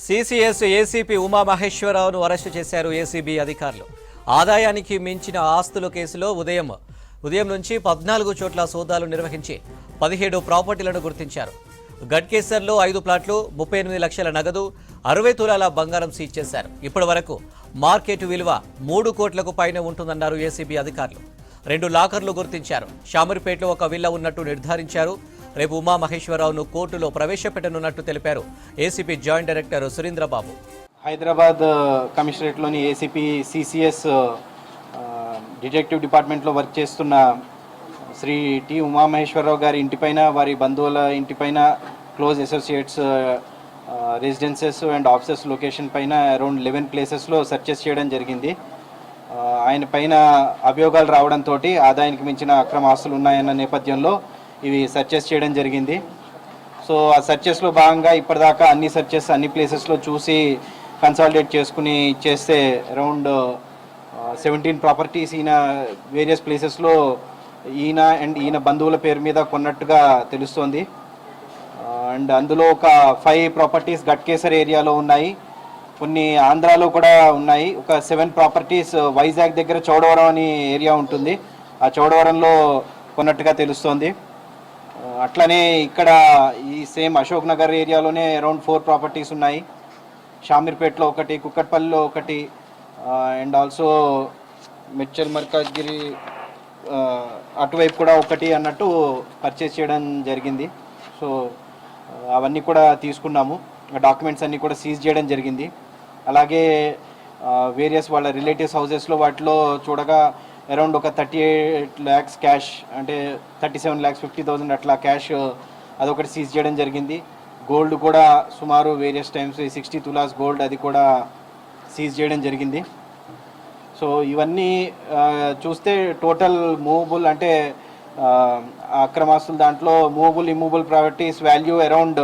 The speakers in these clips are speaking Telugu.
సిసిఎస్ ఏసీపీ ఉమామహేశ్వరరావును అరెస్టు చేశారు ఏసీబీ అధికారులు. ఆదాయానికి మించిన ఆస్తుల కేసులో ఉదయం నుంచి 14 చోట్ల సోదాలు నిర్వహించి 17 ప్రాపర్టీలను గుర్తించారు. గట్కేసర్లో 5 ప్లాట్లు, 38 లక్షల నగదు, 60 తులాల బంగారం సీజ్ చేశారు. ఇప్పటి వరకు మార్కెట్ విలువ 3 కోట్లకు పైన ఉంటుందన్నారు ఏసీబీ అధికారులు. 2 లాకర్లు గుర్తించారు. షామీర్పేటలో ఒక విల్లా ఉన్నట్టు నిర్ధారించారు. రేపు ఉమామహేశ్వరరావును కోర్టులో ప్రవేశపెట్టనున్నట్టు తెలిపారు ACP joint director Surendrababu. Hyderabad కమిషనరేట్లోని ఏసీపీ సిసిఎస్ డిటెక్టివ్ డిపార్ట్మెంట్లో వర్క్ చేస్తున్న శ్రీ టి ఉమామహేశ్వరరావు గారి ఇంటిపైన, వారి బంధువుల ఇంటిపైన, close associates residences and offices location పైన అరౌండ్ 11 ప్లేసెస్లో సెర్చెస్ చేయడం జరిగింది. ఆయన పైన అభియోగాలు రావడంతో ఆదాయానికి మించిన అక్రమ ఆస్తులు ఉన్నాయన్న నేపథ్యంలో ఇవి సెర్చెస్ చేయడం జరిగింది. సో ఆ సెర్చెస్లో భాగంగా ఇప్పటిదాకా అన్ని సెర్చెస్ అన్ని ప్లేసెస్లో చూసి కన్సాలిడేట్ చేసుకుని చేస్తే అరౌండ్ 17 ప్రాపర్టీస్ ఈయన వేరియస్ ప్లేసెస్లో ఈయన బంధువుల పేరు మీద కొన్నట్టుగా తెలుస్తోంది. అండ్ అందులో ఒక 5 ప్రాపర్టీస్ గట్కేసర్ ఏరియాలో ఉన్నాయి, కొన్ని ఆంధ్రాలో కూడా ఉన్నాయి. ఒక 7 ప్రాపర్టీస్ వైజాగ్ దగ్గర చౌడవరం అని ఏరియా ఉంటుంది, ఆ చౌడవరంలో కొన్నట్టుగా తెలుస్తోంది. అట్లనే ఇక్కడ ఈ సేమ్ అశోక్ నగర్ ఏరియాలోనే అరౌండ్ 4 ప్రాపర్టీస్ ఉన్నాయి. షామీర్పేటలో ఒకటి, కుక్కట్పల్లిలో ఒకటి, అండ్ ఆల్సో మెడ్చల్ మల్కాజ్గిరి అటువైపు కూడా ఒకటి అన్నట్టు పర్చేస్ చేయడం జరిగింది. సో అవన్నీ కూడా తీసుకున్నాము, డాక్యుమెంట్స్ అన్నీ కూడా సీజ్ చేయడం జరిగింది. అలాగే వేరియస్ వాళ్ళ రిలేటివ్స్ హౌసెస్లో వాటిలో చూడగా అరౌండ్ ఒక 38 lakhs క్యాష్, అంటే 37,50,000 అట్లా క్యాష్ అదొకటి సీజ్ చేయడం జరిగింది. గోల్డ్ కూడా సుమారు వేరియస్ టైమ్స్ 60 తులాస్ గోల్డ్ అది కూడా సీజ్ చేయడం జరిగింది. సో ఇవన్నీ చూస్తే టోటల్ మూవబుల్ అంటే అక్రమాస్తులు దాంట్లో movable immovable properties value around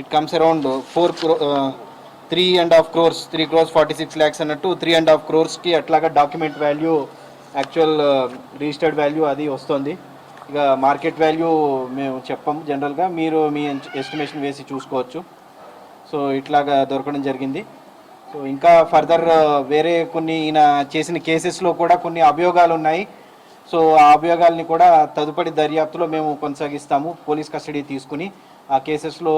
it comes around 3.5 crores 3 crores 46 lakhs అన్నట్టు 3.5 crores అట్లాగా document value, actual registered value అది వస్తుంది. ఇక మార్కెట్ వాల్యూ మేము చెప్పాము, జనరల్గా మీరు మీ ఎస్టిమేషన్ వేసి చూసుకోవచ్చు. సో ఇట్లాగా దొరకడం జరిగింది. సో ఇంకా ఫర్దర్ వేరే కొన్ని ఈయన చేసిన కేసెస్లో కూడా కొన్ని అభియోగాలు ఉన్నాయి. సో ఆ అభియోగాల్ని కూడా తదుపరి దర్యాప్తులో మేము కొనసాగిస్తాము. పోలీస్ కస్టడీ తీసుకుని ఆ కేసెస్లో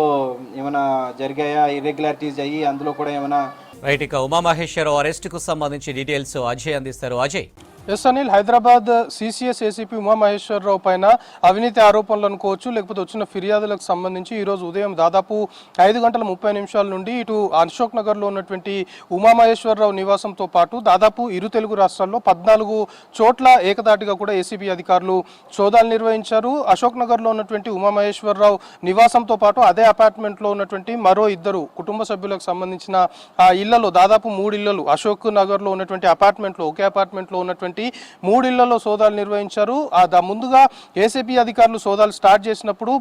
ఏమైనా జరిగాయా, ఇర్రెగ్యులారిటీస్ అయ్యి అందులో కూడా ఏమైనా రైట్. ఇక ఉమామహేశ్వరరావు అరెస్టుకు సంబంధించి డీటెయిల్స్ అజయ్ అందిస్తారు. Ajay. Yes Anil, Hyderabad CCS ACP Umamaheswararao పైన అవినీతి ఆరోపణలు అనుకోవచ్చు, లేకపోతే వచ్చిన ఫిర్యాదులకు సంబంధించి ఈరోజు ఉదయం దాదాపు 5:30 నుండి ఇటు అశోక్ నగర్లో ఉన్నటువంటి ఉమామహేశ్వరరావు నివాసంతో పాటు దాదాపు 2 తెలుగు రాష్ట్రాల్లో 14 చోట్ల ఏకదాటిగా కూడా ఏసీబీ అధికారులు సోదాలు నిర్వహించారు. అశోక్ నగర్లో ఉన్నటువంటి ఉమామహేశ్వరరావు నివాసంతో పాటు అదే అపార్ట్మెంట్లో ఉన్నటువంటి మరో 2 కుటుంబ సభ్యులకు సంబంధించిన ఆ ఇళ్లలో దాదాపు 3 ఇళ్లలు అశోక్ నగర్లో ఉన్నటువంటి అపార్ట్మెంట్లో, ఒకే అపార్ట్మెంట్లో ఉన్నటువంటి 3 ఇళ్లలో సోదాలు నిర్వహించారు. ముందుగా ఏసీబీ అధికారులు సోదాలు స్టార్ట్ చేసినప్పుడు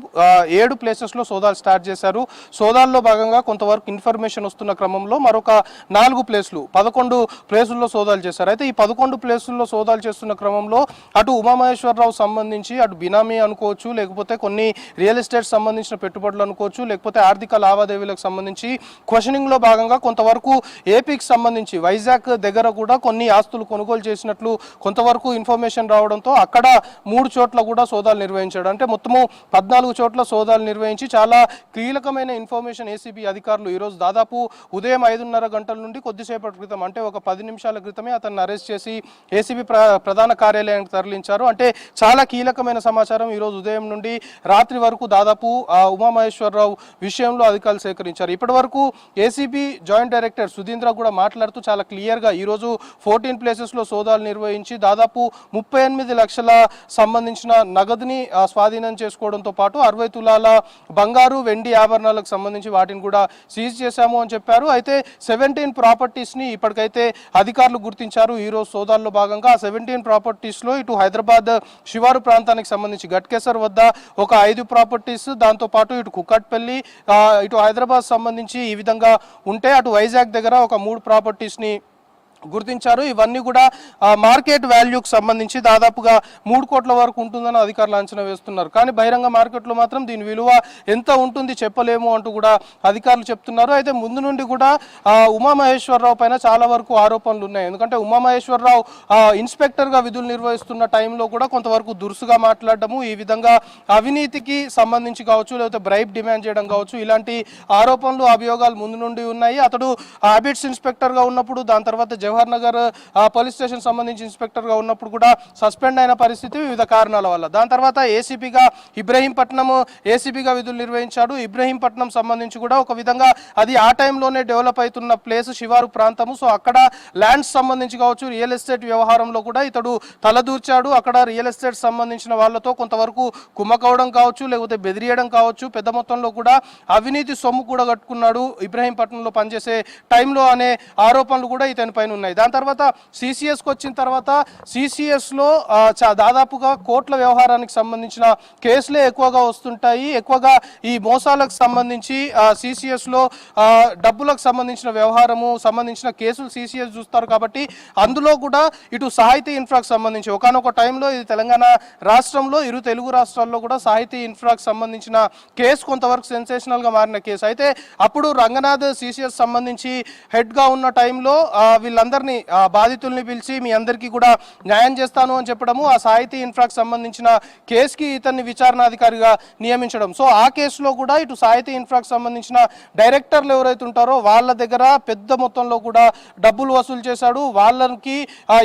7 ప్లేసెస్లో సోదాలు స్టార్ట్ చేశారు. సోదాల్లో భాగంగా కొంతవరకు ఇన్ఫర్మేషన్ వస్తున్న క్రమంలో మరొక 4 ప్లేసులు 11 ప్లేసుల్లో సోదాలు చేశారు. అయితే ఈ 11 ప్లేసుల్లో సోదాలు చేస్తున్న క్రమంలో అటు ఉమామహేశ్వరరావు సంబంధించి అటు బినామీ అనుకోవచ్చు, లేకపోతే కొన్ని రియల్ ఎస్టేట్ సంబంధించిన పెట్టుబడులు అనుకోవచ్చు, లేకపోతే ఆర్థిక లావాదేవీలకు సంబంధించి క్వశ్చనింగ్లో భాగంగా కొంతవరకు ఏపీకి సంబంధించి వైజాగ్ దగ్గర కూడా కొన్ని ఆస్తులు కొనుగోలు చేసినట్లు కొంతవరకు ఇన్ఫర్మేషన్ రావడంతో అక్కడ 3 చోట్ల కూడా సోదాలు నిర్వహించాడు. అంటే మొత్తము 14 చోట్ల సోదాలు నిర్వహించి చాలా కీలకమైన ఇన్ఫర్మేషన్ ఏసీబీ అధికారులు ఈరోజు దాదాపు ఉదయం 5:30 గంటల నుండి కొద్దిసేపటి క్రితం, అంటే ఒక 10 నిమిషాల క్రితమే అతన్ని అరెస్ట్ చేసి ఏసీబీ ప్రధాన కార్యాలయానికి తరలించారు. అంటే చాలా కీలకమైన సమాచారం ఈరోజు ఉదయం నుండి రాత్రి వరకు దాదాపు ఉమామహేశ్వరరావు విషయంలో అధికారులు సేకరించారు. ఇప్పటి వరకు ఏసీబీ జాయింట్ డైరెక్టర్ సుధీంద్ర కూడా మాట్లాడుతూ చాలా క్లియర్గా ఈరోజు 14 ప్లేసెస్లో సోదాలు నిర్వహించి దాదాపు 38 లక్షల సంబంధించిన నగదుని స్వాధీనం చేసుకోవడంతో పాటు 60 తులాల బంగారు, వెండి ఆభరణాలకు సంబంధించి వాటిని కూడా సీజ్ చేశాము అని చెప్పారు. అయితే 17 ప్రాపర్టీస్ని ఇప్పటికైతే అధికారులు గుర్తించారు. ఈరోజు సోదాల్లో భాగంగా 17 ప్రాపర్టీస్లో ఇటు హైదరాబాద్ శివారు ప్రాంతానికి సంబంధించి గట్కేసర్ వద్ద ఒక 5 ప్రాపర్టీస్, దాంతోపాటు ఇటు కుక్కట్పల్లి, ఇటు హైదరాబాద్ సంబంధించి ఈ విధంగా ఉంటే అటు వైజాగ్ దగ్గర ఒక 3 ప్రాపర్టీస్ని గుర్తించారు. ఇవన్నీ కూడా మార్కెట్ వాల్యూకి సంబంధించి దాదాపుగా 3 కోట్ల వరకు ఉంటుందని అధికారులు అంచనా వేస్తున్నారు. కానీ బహిరంగ మార్కెట్లో మాత్రం దీని విలువ ఎంత ఉంటుంది చెప్పలేము అంటూ కూడా అధికారులు చెప్తున్నారు. అయితే ముందు నుండి కూడా ఉమామహేశ్వరరావు పైన చాలా వరకు ఆరోపణలు ఉన్నాయి. ఎందుకంటే ఉమామహేశ్వరరావు ఇన్స్పెక్టర్గా విధులు నిర్వహిస్తున్న టైంలో కూడా కొంతవరకు దురుసుగా మాట్లాడటము, ఈ విధంగా అవినీతికి సంబంధించి కావచ్చు, లేకపోతే బ్రైబ్ డిమాండ్ చేయడం కావచ్చు, ఇలాంటి ఆరోపణలు అభియోగాలు ముందు నుండి ఉన్నాయి. అతడు హ్యాబిట్స్ ఇన్స్పెక్టర్గా ఉన్నప్పుడు, దాని తర్వాత జవహర్ నగర్ పోలీస్ స్టేషన్ సంబంధించి ఇన్స్పెక్టర్గా ఉన్నప్పుడు కూడా సస్పెండ్ అయిన పరిస్థితి వివిధ కారణాల వల్ల. దాని తర్వాత ఏసీపీగా ఇబ్రహీంపట్నం ఏసీపీగా విధులు నిర్వహించాడు. ఇబ్రహీంపట్నం సంబంధించి కూడా ఒక విధంగా అది ఆ టైంలోనే డెవలప్ అవుతున్న ప్లేస్, శివారు ప్రాంతము. సో అక్కడ ల్యాండ్స్ సంబంధించి కావచ్చు, రియల్ ఎస్టేట్ వ్యవహారంలో కూడా ఇతడు తలదూర్చాడు. అక్కడ రియల్ ఎస్టేట్ సంబంధించిన వాళ్ళతో కొంతవరకు కుమ్మకవడం కావచ్చు, లేకపోతే బెదిరియడం కావచ్చు, పెద్ద మొత్తంలో కూడా అవినీతి సొమ్ము కూడా కట్టుకున్నాడు ఇబ్రహీంపట్నంలో పనిచేసే టైంలో అనే ఆరోపణలు కూడా ఇతని పైన ఉన్నాయి. దాని తర్వాత సిసిఎస్కి వచ్చిన తర్వాత సిసిఎస్లో దాదాపుగా కోట్ల వ్యవహారానికి సంబంధించిన కేసులే ఎక్కువగా వస్తుంటాయి. ఎక్కువగా ఈ మోసాలకు సంబంధించి సిసిఎస్లో డబ్బులకు సంబంధించిన వ్యవహారము సంబంధించిన కేసులు సిసిఎస్ చూస్తారు. కాబట్టి అందులో కూడా ఇటు సాహితీ ఇన్ఫ్రాకు సంబంధించి ఒకనొక టైంలో ఇది తెలంగాణ రాష్ట్రంలో, ఇరు తెలుగు రాష్ట్రాల్లో కూడా సాహితీ ఇన్ఫ్రాకు సంబంధించిన కేసు కొంతవరకు సెన్సేషనల్గా మారిన కేసు. అయితే అప్పుడు రంగనాథ్ సిసిఎస్ సంబంధించి హెడ్గా ఉన్న టైంలో వీళ్ళందరినీ బాధితుల్ని పిలిచి మీ అందరికీ కూడా న్యాయం చేస్తాను అని చెప్పడము, ఆ సాహితీ ఇన్ఫ్రాకు సంబంధించిన కేసుకి ఇతన్ని విచారణాధికారిగా నియమించడం. సో ఆ కేసులో కూడా ఇటు సాహితీ ఇన్ఫ్రాకు సంబంధించిన డైరెక్టర్లు ఎవరైతే ఉంటారో వాళ్ళ దగ్గర పెద్ద మొత్తంలో కూడా డబ్బులు వసూలు చేశాడు. వాళ్ళకి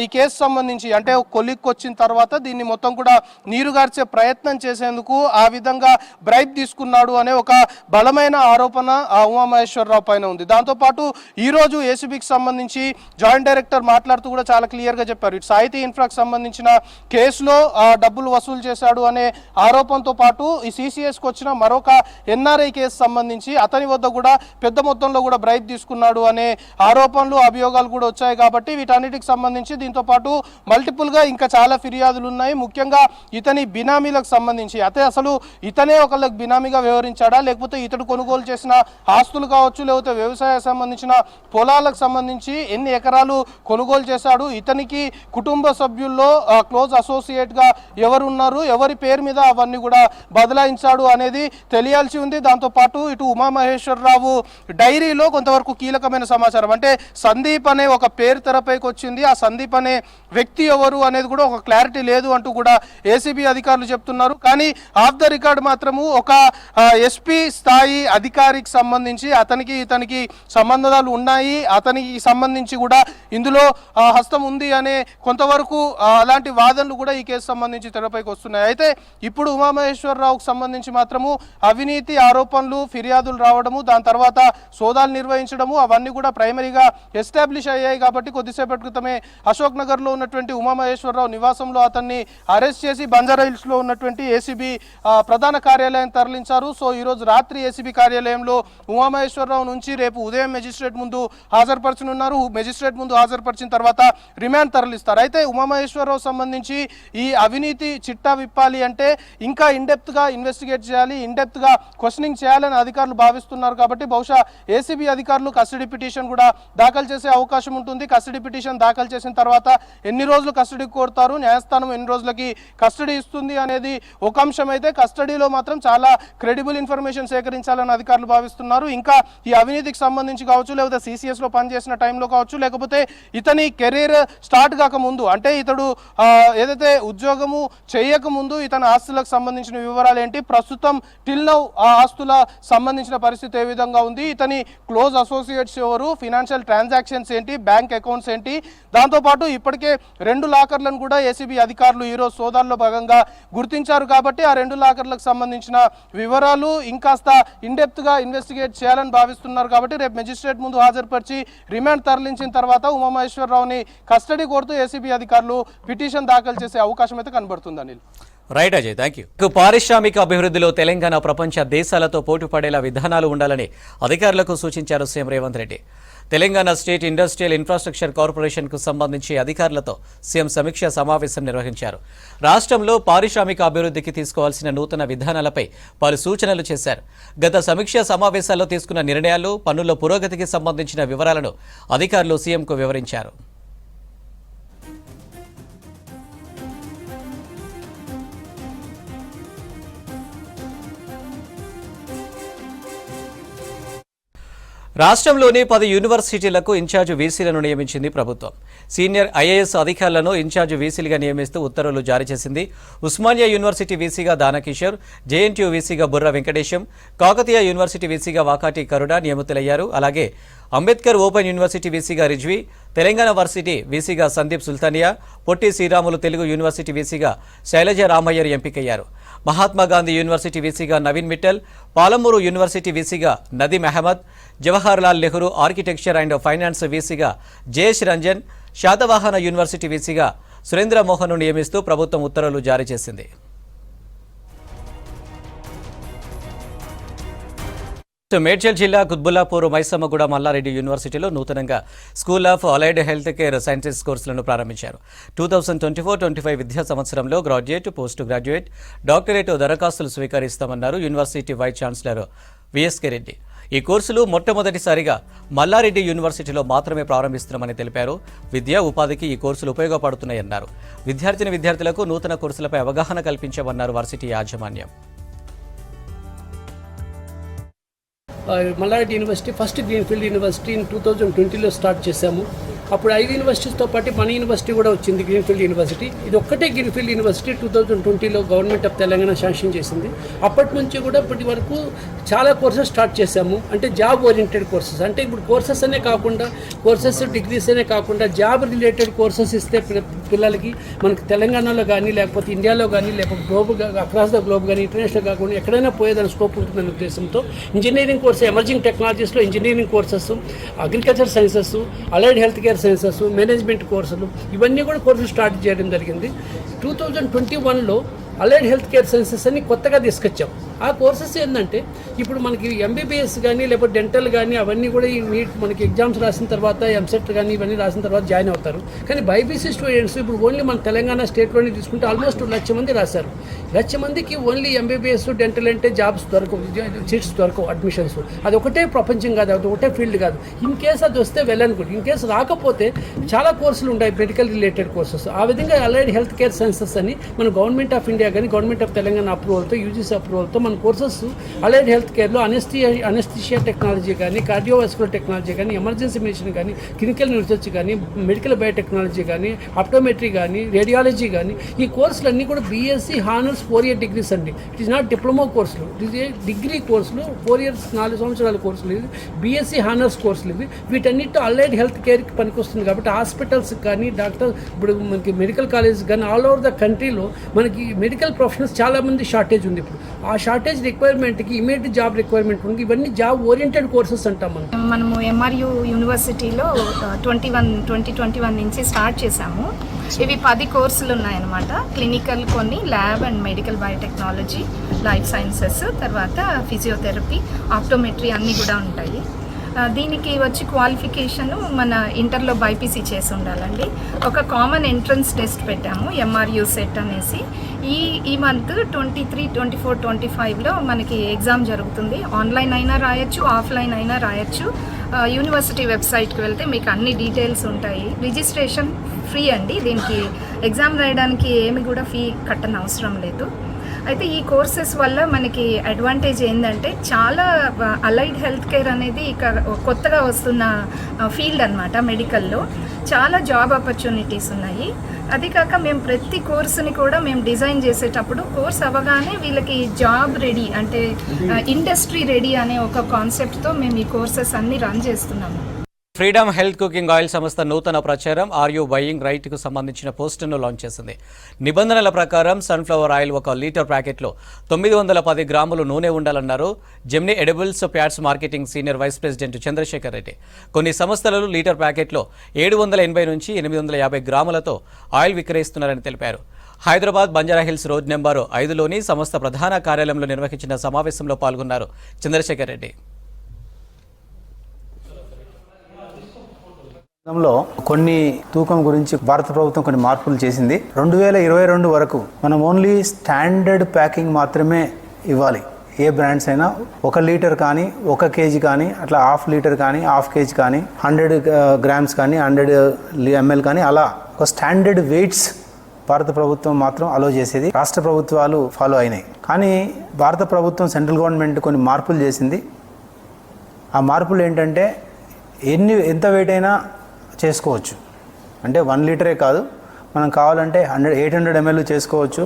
ఈ కేసు సంబంధించి అంటే కొలిక్కి వచ్చిన తర్వాత దీన్ని మొత్తం కూడా నీరుగార్చే ప్రయత్నం చేసేందుకు ఆ విధంగా బ్రైబ్ తీసుకున్నాడు అనే ఒక బలమైన ఆరోపణ ఉమామహేశ్వరరావు పైన ఉంది. దాంతోపాటు ఈరోజు ఏసీబీకి సంబంధించి జాయింట్ డైరెక్టర్ మాట్లాడుతూ కూడా చాలా క్లియర్గా చెప్పారు. ఇటు సాహితీ ఇన్ఫ్రాకు సంబంధించిన కేసులో డబ్బులు వసూలు చేశాడు అనే ఆరోపణతో పాటు ఈ సిసిఎస్కి వచ్చిన మరొక ఎన్ఆర్ఐ కేసు సంబంధించి అతని వద్ద కూడా పెద్ద మొత్తంలో కూడా బ్రైబ్ తీసుకున్నాడు అనే ఆరోపణలు, అభియోగాలు కూడా వచ్చాయి. కాబట్టి వీటన్నిటికి సంబంధించి దీంతో పాటు మల్టిపుల్గా ఇంకా చాలా ఫిర్యాదులు ఉన్నాయి. ముఖ్యంగా ఇతని బినామీలకు సంబంధించి అసలు ఇతనే ఒకళ్ళకి బినామీగా వ్యవహరించాడా, లేకపోతే ఇతడు కొనుగోలు చేసిన ఆస్తులు కావచ్చు, లేకపోతే వ్యవసాయ సంబంధించిన పొలాలకు సంబంధించి ఎన్ని ఎకరాలు కొనుగోలు చేశాడు, ఇతనికి కుటుంబ సభ్యుల్లో క్లోజ్ అసోసియేట్గా ఎవరున్నారు, ఎవరి పేరు మీద అవన్నీ కూడా బదలాయించాడు అనేది తెలియాల్సి ఉంది. దాంతోపాటు ఇటు ఉమామహేశ్వరరావు డైరీలో కొంతవరకు కీలకమైన సమాచారం అంటే సందీప్ అనే ఒక పేరు తెరపైకి వచ్చింది. ఆ సందీప్ అనే వ్యక్తి ఎవరు అనేది కూడా ఒక క్లారిటీ లేదు అంటూ కూడా ఏసీబీ అధికారులు చెప్తున్నారు. కానీ ఆఫ్ ద రికార్డ్ మాత్రము ఒక ఎస్పీ స్థాయి అధికారికి సంబంధించి అతనికి ఇతనికి సంబంధాలు ఉన్నాయి, అతనికి సంబంధించి కూడా ఇందులో హస్తం ఉంది అనే కొంతవరకు అలాంటి వాదనలు కూడా ఈ కేసు సంబంధించి తెరపైకి వస్తున్నాయి. అయితే ఇప్పుడు ఉమామహేశ్వరరావుకు సంబంధించి మాత్రము అవినీతి ఆరోపణలు, ఫిర్యాదులు రావడము, దాని తర్వాత సోదాలు నిర్వహించడము అవన్నీ కూడా ప్రైమరీగా ఎస్టాబ్లిష్ అయ్యాయి. కాబట్టి కొద్దిసేపటి క్రితమే అశోక్ నగర్లో ఉన్నటువంటి ఉమామహేశ్వరరావు నివాసంలో అతన్ని అరెస్ట్ చేసి బంజారా హిల్స్లో ఉన్నటువంటి ఏసీబీ ప్రధాన కార్యాలయం తరలించారు. సో ఈరోజు రాత్రి ఏసీబీ కార్యాలయంలో ఉమామహేశ్వరరావు నుంచి రేపు ఉదయం మెజిస్ట్రేట్ ముందు హాజరుపరచనున్నారు. మెజిస్ట్రేట్ ముందు హాజరుపరిచిన తర్వాత రిమాండ్ తరలిస్తారు. అయితే ఉమామహేశ్వరరావు సంబంధించి ఈ అవినీతి చిట్టా విప్పాలి అంటే ఇంకా ఇన్డెప్త్గా ఇన్వెస్టిగేట్ చేయాలి, ఇన్డెప్త్గా క్వశ్చనింగ్ చేయాలని అధికారులు భావిస్తున్నారు. కాబట్టి బహుశా ఏసీబీ అధికారులు కస్టడీ పిటిషన్ కూడా దాఖలు చేసే అవకాశం ఉంటుంది. కస్టడీ పిటిషన్ దాఖలు చేసిన తర్వాత ఎన్ని రోజులు కస్టడీకి కోరుతారు, న్యాయస్థానం ఎన్ని రోజులకి కస్టడీ ఇస్తుంది అనేది ఒక అంశం. అయితే కస్టడీలో మాత్రం చాలా క్రెడిబుల్ ఇన్ఫర్మేషన్ సేకరించాలని అధికారులు భావిస్తున్నారు. ఇంకా ఈ అవినీతికి సంబంధించి కావచ్చు, లేకపోతే సిసిఎస్లో పనిచేసిన టైంలో కావచ్చు, లేకపోతే ఇతని కెరీర్ స్టార్ట్ కాకముందు అంటే ఇతడు ఏదైతే ఉద్యోగము చేయకముందు ఇతని ఆస్తులకు సంబంధించిన వివరాలు ఏంటి, ప్రస్తుతం టిల్ నౌ ఆ ఆస్తుల సంబంధించిన పరిస్థితి ఏ విధంగా ఉంది, ఇతని క్లోజ్ అసోసియేట్స్ ఎవరు, ఫినాన్షియల్ ట్రాన్సాక్షన్స్ ఏంటి, బ్యాంక్ అకౌంట్స్ ఏంటి. దాంతోపాటు ఇప్పటికే 2 లాకర్లను కూడా ఏసీబీ అధికారులు ఈరోజు సోదాల్లో భాగంగా గుర్తించారు. కాబట్టి ఆ 2 లాకర్లకు సంబంధించిన వివరాలు ఇంకాస్త ఇన్డెప్త్గా ఇన్వెస్టిగేట్ చేయాలని భావిస్తున్నారు. కాబట్టి రేపు మెజిస్ట్రేట్ ముందు హాజరుపరిచి రిమాండ్ తరలించిన తర్వాత ఉమామహేశ్వరరావుని కస్టడీ కోరుతూ ఏసీబీ అధికారులు పిటిషన్ దాఖలు చేసే అవకాశం అయితే కనబడుతుంది. Anil. Right Ajay, thank you. పారిశ్రామిక అభివృద్ధిలో తెలంగాణ ప్రపంచ దేశాలతో పోటీ పడేలా విధానాలు ఉండాలని అధికారులకు సూచించారు CM Revanth Reddy. Telangana state industrial infrastructure కార్పొరేషన్కు సంబంధించి అధికారులతో సీఎం సమీక్షా సమావేశం నిర్వహించారు. రాష్ట్రంలో పారిశ్రామిక అభివృద్ధికి తీసుకోవాల్సిన నూతన విధానాలపై పలు సూచనలు చేశారు. గత సమీక్షా సమావేశాల్లో తీసుకున్న నిర్ణయాలు, పనుల పురోగతికి సంబంధించిన వివరాలను అధికారులు సీఎంకు వివరించారు. రాష్ట్రంలోని 10 యూనివర్సిటీలకు ఇన్ఛార్జ్ వీసీలను నియమించింది ప్రభుత్వం. సీనియర్ ఐఏఎస్ అధికారులను ఇన్ఛార్జ్ వీసీలుగా నియమిస్తూ ఉత్తర్వులు జారీ చేసింది. ఉస్మానియా యూనివర్సిటీ వీసీగా దానకిషోర్, జేఎన్టీయూ వీసీగా బుర్ర వెంకటేశం, కాకతీయ యూనివర్సిటీ వీసీగా వాకాటి కరుణ నియమితులయ్యారు. అలాగే అంబేద్కర్ ఓపెన్ యూనివర్సిటీ వీసీగా రిజ్వీ, తెలంగాణ వర్సిటీ వీసీగా సందీప్ సుల్తానియా, పొట్టి శ్రీరాములు తెలుగు యూనివర్సిటీ వీసీగా శైలజ రామయ్యర్ ఎంపికయ్యారు. మహాత్మాగాంధీ యూనివర్సిటీ వీసీగా నవీన్ మిట్టల్, పాలమూరు యూనివర్సిటీ వీసీగా Nadeem Ahmed, Jawaharlal Nehru architecture and finance వీసీగా జయేష్ రంజన్, శాతవాహన యూనివర్సిటీ వీసీగా సురేంద్ర మోహన్ను నియమిస్తూ ప్రభుత్వం ఉత్తర్వులు జారీ చేసింది. మేడ్చల్ జిల్లా కుత్బుల్లాపూర్ మైసమ్మగూడ మల్లారెడ్డి యూనివర్సిటీలో నూతనంగా school of allied health care sciences కోర్సులను ప్రారంభించారు. 2024-25 విద్యా సంవత్సరంలో గ్రాడ్యుయేట్, పోస్ట్ గ్రాడ్యుయేట్, డాక్టరేట్ దరఖాస్తులు స్వీకరిస్తామన్నారు university vice chancellor VSK Reddy. ఈ కోర్సులు మొట్టమొదటిసారిగా మల్లారెడ్డి యూనివర్సిటీలో మాత్రమే ప్రారంభిస్తున్నామని తెలిపారు. విద్యా ఉపాధికి ఈ కోర్సులు ఉపయోగపడుతున్నాయన్నారు. విద్యార్థులకు నూతన కోర్సులపై అవగాహన కల్పించామన్నారు వర్సిటీ యాజమాన్యం. Mallareddy university first greenfield university 2020లో స్టార్ట్ చేశాము. అప్పుడు 5 యూనివర్సిటీస్తో పాటు మన యూనివర్సిటీ కూడా వచ్చింది, గ్రీన్ఫీల్డ్ యూనివర్సిటీ. ఇది ఒక్కటే గ్రీన్ఫీల్డ్ యూనివర్సిటీ 2020లో గవర్నమెంట్ ఆఫ్ తెలంగాణ శాంక్షన్ చేసింది. అప్పటి నుంచి కూడా ఇప్పటి వరకు చాలా కోర్సెస్ స్టార్ట్ చేశాము. అంటే జాబ్ ఓరియంటెడ్ కోర్సెస్, అంటే ఇప్పుడు కోర్సెస్ అనే కాకుండా డిగ్రీస్ అనే కాకుండా జాబ్ రిలేటెడ్ కోర్సెస్ ఇస్తే పిల్లలకి మనకి తెలంగాణలో కానీ లేకపోతే ఇండియాలో కానీ లేకపోతే గ్లోబ్ అక్రాస్ ద గ్లోబ్ కానీ ఇంటర్నేషనల్ కాకుండా ఎక్కడైనా పోయేదాని స్కోప్ ఉంటుందనే ఉద్దేశంతో ఇంజనీరింగ్ కోర్సు, ఎమర్జింగ్ టెక్నాలజీస్లో engineering courses, agriculture sciences, allied health care sciences, management కోర్సులు, ఇవన్నీ కూడా కోర్సులు స్టార్ట్ చేయడం జరిగింది. 2021లో అలైడ్ హెల్త్ కేర్ సైన్సెస్ అని కొత్తగా తీసుకొచ్చాం. ఆ కోర్సెస్ ఏంటంటే ఇప్పుడు మనకి ఎంబీబీఎస్ కానీ లేకపోతే డెంటల్ కానీ అవన్నీ కూడా ఈ నీట్ మనకి ఎగ్జామ్స్ రాసిన తర్వాత ఎంసెట్ కానీ ఇవన్నీ రాసిన తర్వాత జాయిన్ అవుతారు. కానీ బైపీసీ స్టూడెంట్స్ ఇప్పుడు ఓన్లీ మన తెలంగాణ స్టేట్లోనే తీసుకుంటే ఆల్మోస్ట్ 1,00,000 మంది రాశారు. 1,00,000 మందికి ఓన్లీ ఎంబీబీఎస్ డెంటల్ అంటే జాబ్స్ దొరకవు, సీట్స్ దొరకవు, అడ్మిషన్స్. అది ఒకటే ప్రపంచం కాదు, అది ఒకటే ఫీల్డ్ కాదు. ఇన్ కేస్ అది వస్తే well and good. In case రాకపోతే చాలా కోర్సులు ఉంటాయి, మెడికల్ రిలేటెడ్ కోర్సెస్. ఆ విధంగా అలైడ్ హెల్త్ కేర్ సైన్సెస్ అని మన గవర్నమెంట్ ఆఫ్ ఇండియా కానీ గవర్నమెంట్ ఆఫ్ తెలంగాణ అప్రూవల్తో, యూజీసీ అప్రూవల్తో మన కోర్సెస్ అలైడ్ హెల్త్ కేర్లో అనెస్థిషియా టెక్నాలజీ కానీ, కార్డియోవాస్కులర్ టెక్నాలజీ కానీ, ఎమర్జెన్సీ మెడిసిన్ కానీ, క్లినికల్ రీసెర్చ్ కానీ, మెడికల్ బయోటెక్నాలజీ కానీ, ఆప్టోమెట్రీ కానీ, రేడియాలజీ కానీ, ఈ కోర్సులన్నీ కూడా బీఎస్సీ హానర్స్ 4 year డిగ్రీస్ అండి. ఇట్ ఈస్ నాట్ డిప్లొమా కోర్సులు, ఇట్ ఈస్ డిగ్రీ కోర్సులు, 4 years 4 సంవత్సరాల కోర్సులు. ఇది బీఎస్సీ హానర్స్ కోర్సులు. ఇవి వీటన్నిటితో అలైడ్ హెల్త్ కేర్కి పనికొస్తుంది. కాబట్టి హాస్పిటల్స్ కానీ, డాక్టర్ ఇప్పుడు మనకి మెడికల్ కాలేజ్ కానీ ఆల్ ఓవర్ ద కంట్రీలో మనకి మెడికల్ ప్రొఫెషనల్స్ చాలామంది షార్టేజ్ ఉంది. ఇప్పుడు ఆ షార్టేజ్ రిక్వైర్మెంట్కి ఇమీడియట్ జాబ్ రిక్వైర్మెంట్ ఉంది. ఇవన్నీ జాబ్ ఓరియంటెడ్ కోర్సెస్ అంటాం మనము ఎంఆర్యు యూనివర్సిటీలో 2021 నుంచి స్టార్ట్ చేశాము. ఇవి 10 కోర్సులు ఉన్నాయన్నమాట. క్లినికల్ కొన్ని, lab and medical biotechnology, life sciences, తర్వాత ఫిజియోథెరపీ, ఆప్టోమెట్రీ అన్నీ కూడా ఉంటాయి. దీనికి వచ్చి క్వాలిఫికేషన్ మన ఇంటర్లో బైపీసీ చేసి ఉండాలండి. ఒక కామన్ ఎంట్రన్స్ టెస్ట్ పెట్టాము, ఎంఆర్యు సెట్ అనేసి. ఈ మంత్ 23, 24, 25లో మనకి ఎగ్జామ్ జరుగుతుంది. ఆన్లైన్ అయినా రాయొచ్చు, ఆఫ్లైన్ అయినా రాయొచ్చు. యూనివర్సిటీ వెబ్సైట్కి వెళ్తే మీకు అన్ని డీటెయిల్స్ ఉంటాయి. రిజిస్ట్రేషన్ ఫ్రీ అండి. దీనికి ఎగ్జామ్ రాయడానికి ఏమి కూడా ఫీ కట్టనవసరం లేదు. అయితే ఈ కోర్సెస్ వల్ల మనకి అడ్వాంటేజ్ ఏంటంటే చాలా అలైడ్ హెల్త్ కేర్ అనేది ఇక కొత్తగా వస్తున్న ఫీల్డ్ అనమాట. మెడికల్లో చాలా జాబ్ ఆపర్చునిటీస్ ఉన్నాయి. అది కాక మేము ప్రతి కోర్సుని కూడా మేము డిజైన్ చేసేటప్పుడు కోర్స్ అవ్వగానే వీళ్ళకి జాబ్ రెడీ అంటే ఇండస్ట్రీ రెడీ అనే ఒక కాన్సెప్ట్తో మేము ఈ కోర్సెస్ అన్ని రన్ చేస్తున్నాము. ఫ్రీడమ్ హెల్త్ కుకింగ్ ఆయిల్ సంస్థ నూతన ప్రచారం ఆర్ యు బయింగ్ రైట్కు సంబంధించిన పోస్టర్ను లాంచ్ చేసింది. నిబంధనల ప్రకారం సన్ఫ్లవర్ ఆయిల్ 1 లీటర్ ప్యాకెట్లో 910 గ్రాములు నూనె ఉండాలన్నారు Gemini edibles fats marketing senior vice president Chandrasekhar Reddy. కొన్ని సంస్థలు లీటర్ ప్యాకెట్లో 780 నుంచి 850 గ్రాములతో ఆయిల్ విక్రయిస్తున్నారని తెలిపారు. హైదరాబాద్ బంజారాహిల్స్ రోడ్ నెంబర్ 5లోని సంస్థ ప్రధాన కార్యాలయంలో నిర్వహించిన సమావేశంలో పాల్గొన్నారు చంద్రశేఖర్ రెడ్డి. కొన్ని తూకం గురించి భారత ప్రభుత్వం కొన్ని మార్పులు చేసింది. 2022 వరకు మనం ఓన్లీ స్టాండర్డ్ ప్యాకింగ్ మాత్రమే ఇవ్వాలి. ఏ బ్రాండ్స్ అయినా 1 లీటర్ కానీ 1 కేజీ కానీ అట్లా 1/2 లీటర్ కానీ 1/2 కేజీ కానీ 100 గ్రామ్స్ కానీ 100 ml కానీ అలా ఒక స్టాండర్డ్ వెయిట్స్ భారత ప్రభుత్వం మాత్రం అలో చేసేది. రాష్ట్ర ప్రభుత్వాలు ఫాలో అయినాయి. కానీ భారత ప్రభుత్వం సెంట్రల్ గవర్నమెంట్ కొన్ని మార్పులు చేసింది. ఆ మార్పులు ఏంటంటే ఎంత వెయిట్ అయినా చేసుకోవచ్చు. అంటే 1 లీటరే కాదు, మనం కావాలంటే 800 ml చేసుకోవచ్చు,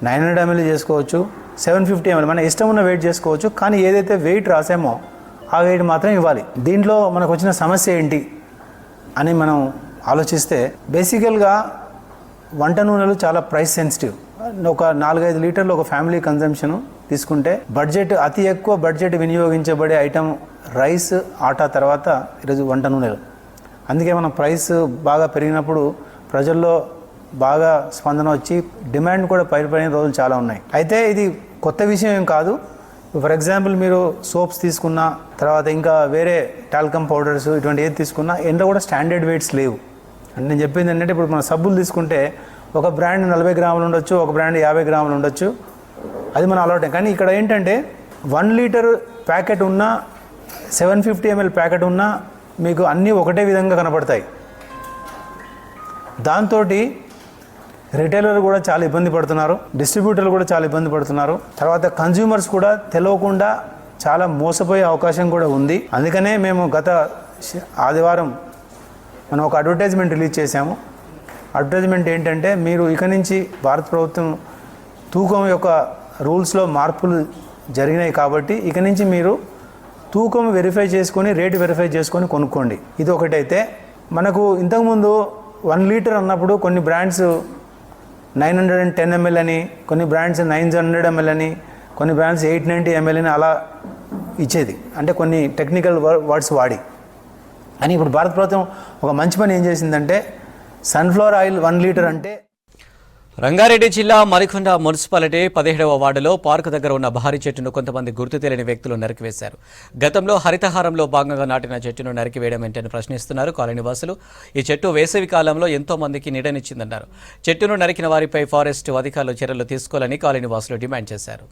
900 ml చేసుకోవచ్చు, 750 ml మన ఇష్టం ఉన్న వెయిట్ చేసుకోవచ్చు. కానీ ఏదైతే వెయిట్ రాసామో ఆ వెయిట్ మాత్రం ఇవ్వాలి. దీంట్లో మనకు వచ్చిన సమస్య ఏంటి అని మనం ఆలోచిస్తే, బేసికల్గా వంట నూనెలు చాలా ప్రైస్ సెన్సిటివ్. ఒక 4-5 లీటర్లు ఒక ఫ్యామిలీ కన్జంప్షన్ తీసుకుంటే అతి ఎక్కువ బడ్జెట్ వినియోగించబడే ఐటమ్ రైస్, ఆటా తర్వాత ఈరోజు వంట నూనెలు. అందుకే మనం ప్రైస్ బాగా పెరిగినప్పుడు ప్రజల్లో బాగా స్పందన వచ్చి డిమాండ్ కూడా పైన రోజులు చాలా ఉన్నాయి. అయితే ఇది కొత్త విషయం ఏం కాదు. ఫర్ ఎగ్జాంపుల్ మీరు సోప్స్ తీసుకున్నా, తర్వాత ఇంకా వేరే టాల్కమ్ పౌడర్స్ ఇటువంటి ఏది తీసుకున్నా ఎంతో కూడా స్టాండర్డ్ వెయిట్స్ లేవు. అంటే నేను చెప్పింది ఏంటంటే, ఇప్పుడు మన సబ్బులు తీసుకుంటే ఒక బ్రాండ్ 40 గ్రాములు ఉండొచ్చు, ఒక బ్రాండ్ 50 గ్రాములు ఉండొచ్చు, అది మన అలవాటే. కానీ ఇక్కడ ఏంటంటే 1 లీటర్ ప్యాకెట్ ఉన్న 750 ml ప్యాకెట్ ఉన్న మీకు అన్నీ ఒకటే విధంగా కనపడతాయి. దాంతో రిటైలర్ కూడా చాలా ఇబ్బంది పడుతున్నారు, డిస్ట్రిబ్యూటర్లు కూడా చాలా ఇబ్బంది పడుతున్నారు, తర్వాత కన్జ్యూమర్స్ కూడా తెలియకుండా చాలా మోసపోయే అవకాశం కూడా ఉంది. అందుకనే మేము గత ఆదివారం మనం ఒక అడ్వర్టైజ్మెంట్ రిలీజ్ చేశాము. అడ్వర్టైజ్మెంట్ ఏంటంటే, మీరు ఇక నుంచి భారత ప్రభుత్వం తూకం యొక్క రూల్స్లో మార్పులు జరిగినాయి కాబట్టి ఇక నుంచి మీరు తూకం వెరిఫై చేసుకొని రేటు వెరిఫై చేసుకొని కొనుక్కోండి. ఇది ఒకటైతే, మనకు ఇంతకుముందు 1 లీటర్ అన్నప్పుడు కొన్ని బ్రాండ్స్ 910 ml అని, కొన్ని బ్రాండ్స్ 900 ml అని, కొన్ని బ్రాండ్స్ 890 ml అని అలా ఇచ్చేది. అంటే కొన్ని టెక్నికల్ వర్డ్స్ వాడి. అని ఇప్పుడు భారత ప్రభుత్వం ఒక మంచి పని ఏం చేసిందంటే, సన్ఫ్లవర్ ఆయిల్ 1 లీటర్ అంటే. రంగారెడ్డి జిల్లా మరికొండ మున్సిపాలిటీ 17వ వార్డులో పార్కు దగ్గర ఉన్న భారీ చెట్టును కొంతమంది గుర్తు తెలియని వ్యక్తులు నరికివేశారు. గతంలో హరితహారంలో భాగంగా నాటిన చెట్టును నరికివేయడం ఏంటని ప్రశ్నిస్తున్నారు కాలనీ వాసులు. ఈ చెట్టు వేసవి కాలంలో ఎంతో మందికి నీడనిచ్చిందన్నారు. చెట్టును నరికిన వారిపై ఫారెస్ట్ అధికారులు చర్యలు తీసుకోవాలని కాలనీ వాసులు డిమాండ్ చేశారు.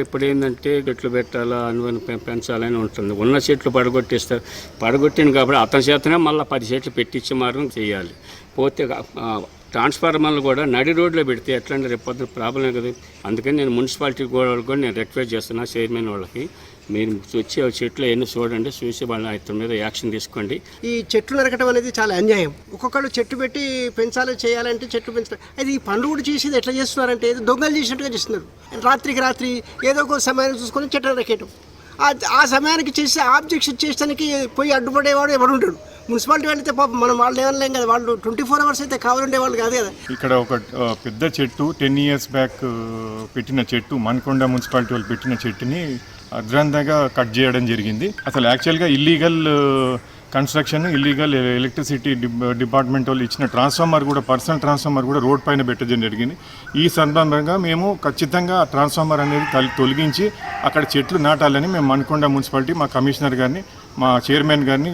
ఇప్పుడు ఏంటంటే చెట్లు పెట్టాలా, అనువని పెంచాలని ఉంటుంది. ఉన్న చెట్లు పడగొట్టేస్తారు. పడగొట్టింది కాబట్టి అతని చేతనే మళ్ళీ 10 చెట్లు పెట్టించే మార్గం చేయాలి. పోతే ట్రాన్స్ఫార్మర్లు కూడా నడి రోడ్లో పెడితే ఎట్లంటే రేపు పొద్దున ప్రాబ్లమే కదా. అందుకని నేను మున్సిపాలిటీ కూడా నేను రిక్వెస్ట్ చేస్తున్నా చైర్మన్ వాళ్ళకి, మీరు వచ్చి చెట్లు ఎన్ని చూడండి, చూసి వాళ్ళ ఇతని మీద యాక్షన్ తీసుకోండి. ఈ చెట్లు నరకటం అనేది చాలా అన్యాయం. ఒక్కొక్కళ్ళు చెట్టు పెట్టి పెంచాలి చేయాలంటే చెట్లు పెంచడం, అది ఈ పనులు కూడా చేసేది ఎట్లా చేస్తున్నారంటే ఏదో దొంగలు చేసినట్టుగా చేస్తున్నారు. రాత్రి ఏదో ఒక సమయాన్ని చూసుకొని చెట్లు నరకేయటం. ఆ సమయానికి చేసి ఆబ్జెక్షన్ చేసడానికి పోయి అడ్డుపడేవాడు ఎవడు ఉంటాడు. మున్సిపాలిటీ వెళ్తే పాపం మనం వాళ్ళు ఏమనలేం కదా, వాళ్ళు 24 hours అయితే కావాలంటే వాళ్ళు కాదు కదా. ఇక్కడ ఒక పెద్ద చెట్టు 10 years బ్యాక్ పెట్టిన చెట్టు, మన్కొండ మున్సిపాలిటీ వాళ్ళు పెట్టిన చెట్టుని అద్రందంగా కట్ చేయడం జరిగింది. అసలు యాక్చువల్గా illegal construction, illegal electricity department వాళ్ళు ఇచ్చిన ట్రాన్స్ఫార్మర్ కూడా, పర్సనల్ ట్రాన్స్ఫార్మర్ కూడా రోడ్ పైన పెట్టడం జరిగింది. ఈ సందర్భంగా మేము ఖచ్చితంగా ట్రాన్స్ఫార్మర్ అనేది తొలగించి అక్కడ చెట్లు నాటాలని మేము మన్కొండ మున్సిపాలిటీ మా కమిషనర్ గారిని, మా చైర్మన్ గారిని